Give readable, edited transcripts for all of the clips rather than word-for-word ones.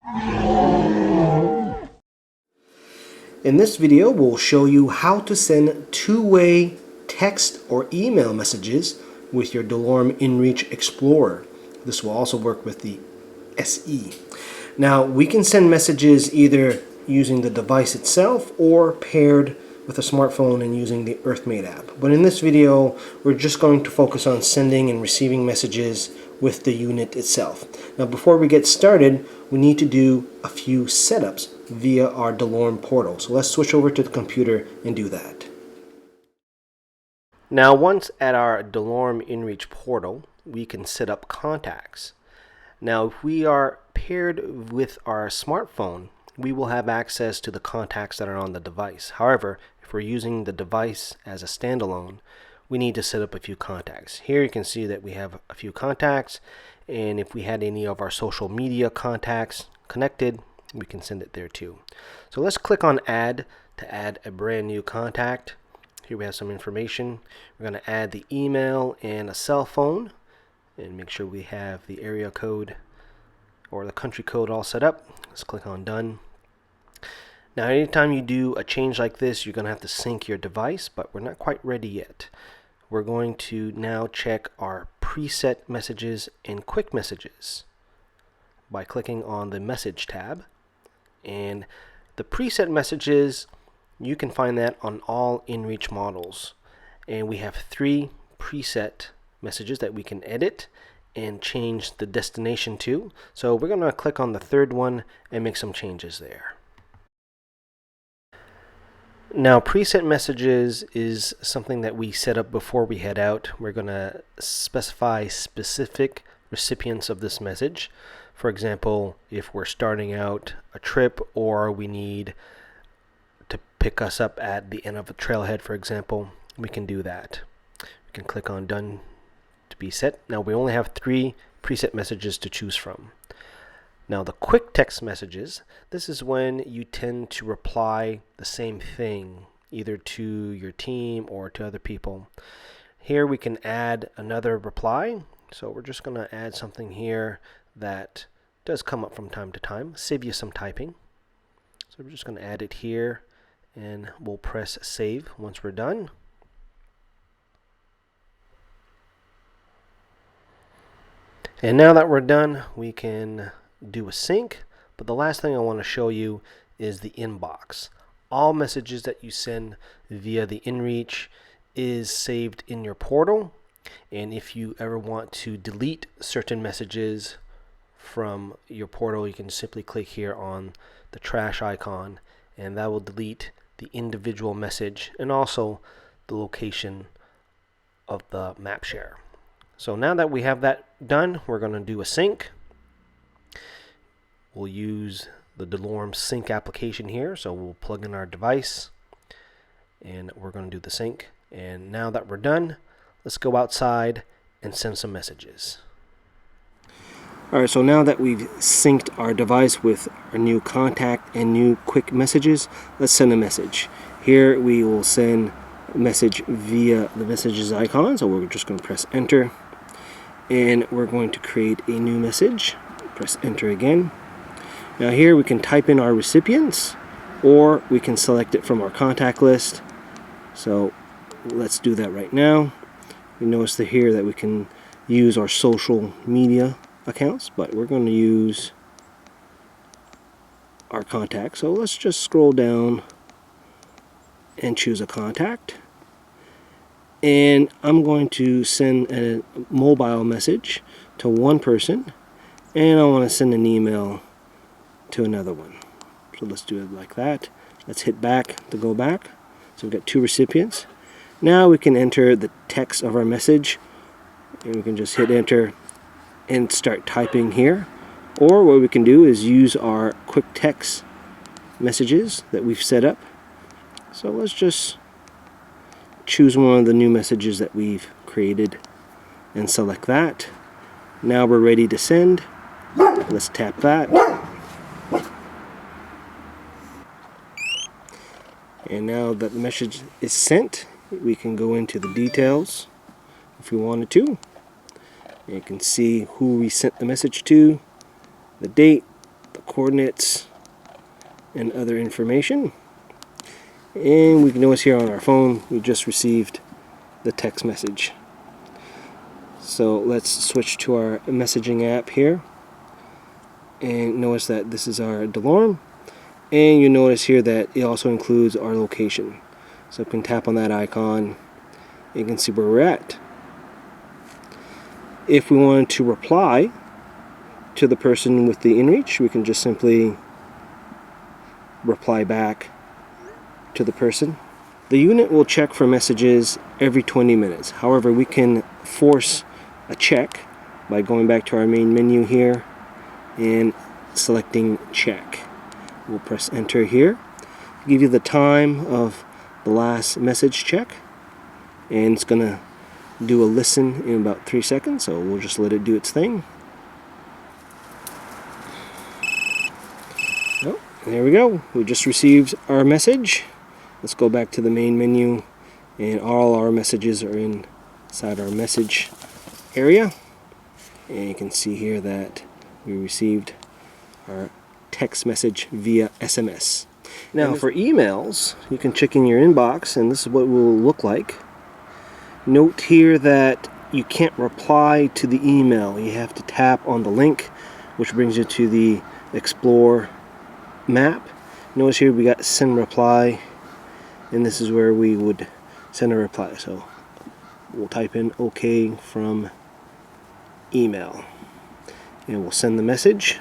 In this video, we'll show you how to send two-way text or email messages with your Delorme inReach Explorer. This will also work with the SE. Now, we can send messages either using the device itself or paired with a smartphone and using the EarthMate app. But in this video, we're just going to focus on sending and receiving messages with the unit itself. Now, before we get started, we need to do a few setups via our Delorme portal. So let's switch over to the computer and do that. Now, once at our Delorme inReach portal, we can set up contacts. Now, if we are paired with our smartphone, we will have access to the contacts that are on the device. However, if we're using the device as a standalone, we need to set up a few contacts. Here you can see that we have a few contacts, and if we had any of our social media contacts connected, we can send it there too. So let's click on Add to add a brand new contact. Here we have some information. We're going to add the email and a cell phone, and make sure we have the area code or the country code all set up. Let's click on Done. Now, anytime you do a change like this, you're going to have to sync your device, but we're not quite ready yet. We're going to now check our preset messages and quick messages by clicking on the Message tab. And the preset messages, you can find that on all inReach models. And we have 3 preset messages that we can edit and change the destination to. So we're going to click on the 3rd one and make some changes there. Now, preset messages is something that we set up before we head out. We're going to specify specific recipients of this message. For example, if we're starting out a trip or we need to pick us up at the end of a trailhead, for example, we can do that. We can click on Done to be set. Now, we only have 3 preset messages to choose from. Now, the quick text messages, this is when you tend to reply the same thing, either to your team or to other people. Here we can add another reply. So we're just going to add something here that does come up from time to time, save you some typing. So we're just going to add it here, and we'll press Save once we're done. And now that we're done, we can do a sync, but the last thing I want to show you is the inbox. All messages that you send via the inReach is saved in your portal, and if you ever want to delete certain messages from your portal, you can simply click here on the trash icon, and that will delete the individual message and also the location of the map share. So now that we have that done, we're going to do a sync. We'll use the Delorme sync application here. So we'll plug in our device and we're going to do the sync. And now that we're done, let's go outside and send some messages. Alright, so now that we've synced our device with our new contact and new quick messages, let's send a message. Here we will send a message via the messages icon. So we're just going to press enter. And we're going to create a new message. Press enter again. Now here we can type in our recipients, or we can select it from our contact list. So let's do that right now. You notice here that we can use our social media accounts, but we're going to use our contact. So let's just scroll down and choose a contact. And I'm going to send a mobile message to one person, and I want to send an email to another one. So let's do it like that. Let's hit back to go back. So we've got 2 recipients. Now we can enter the text of our message, and we can just hit enter and start typing here. Or what we can do is use our quick text messages that we've set up. So let's just choose one of the new messages that we've created and select that. Now we're ready to send. Let's tap that. And now that the message is sent, we can go into the details if we wanted to. You can see who we sent the message to, the date, the coordinates and other information. And we can notice here on our phone we just received the text message. So let's switch to our messaging app here, and notice that this is our Delorme, and you notice here that it also includes our location. So you can tap on that icon, you can see where we're at. If we wanted to reply to the person with the inReach, we can just simply reply back to the person. The unit will check for messages every 20 minutes. However, we can force a check by going back to our main menu here and selecting check. We'll press enter here, give you the time of the last message check, and it's gonna do a listen in about 3 seconds, so we'll just let it do its thing. Oh, there we go. We just received our message. Let's go back to the main menu, and all our messages are inside our message area. And you can see here that we received our text message via SMS. Now for emails, you can check in your inbox, and this is what it will look like. Note here that you can't reply to the email. You have to tap on the link, which brings you to the Explore map. Notice here we got send reply, and this is where we would send a reply. So we'll type in OK from email, and we'll send the message.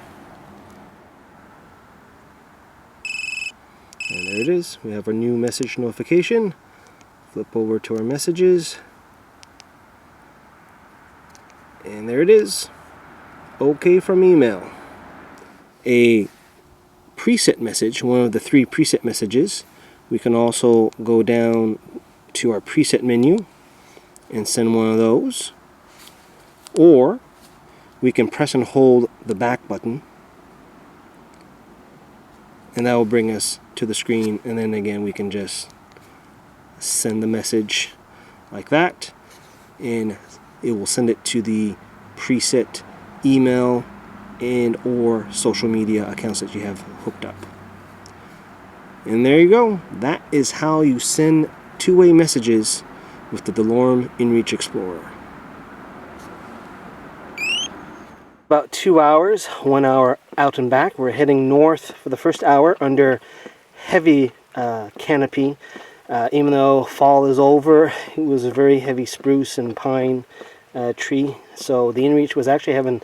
And there it is. We have our new message notification. Flip over to our messages, and there it is. OK from email. A preset message, one of the 3 preset messages. We can also go down to our preset menu and send one of those, or we can press and hold the back button, and that will bring us to the screen, and then again we can just send the message like that, and it will send it to the preset email and or social media accounts that you have hooked up. And there you go. That is how you send two-way messages with the Delorme inReach Explorer. About 2 hours, 1 hour out and back. We're heading north for the first hour under heavy canopy. Even though fall is over, it was a very heavy spruce and pine tree. So the inReach was actually having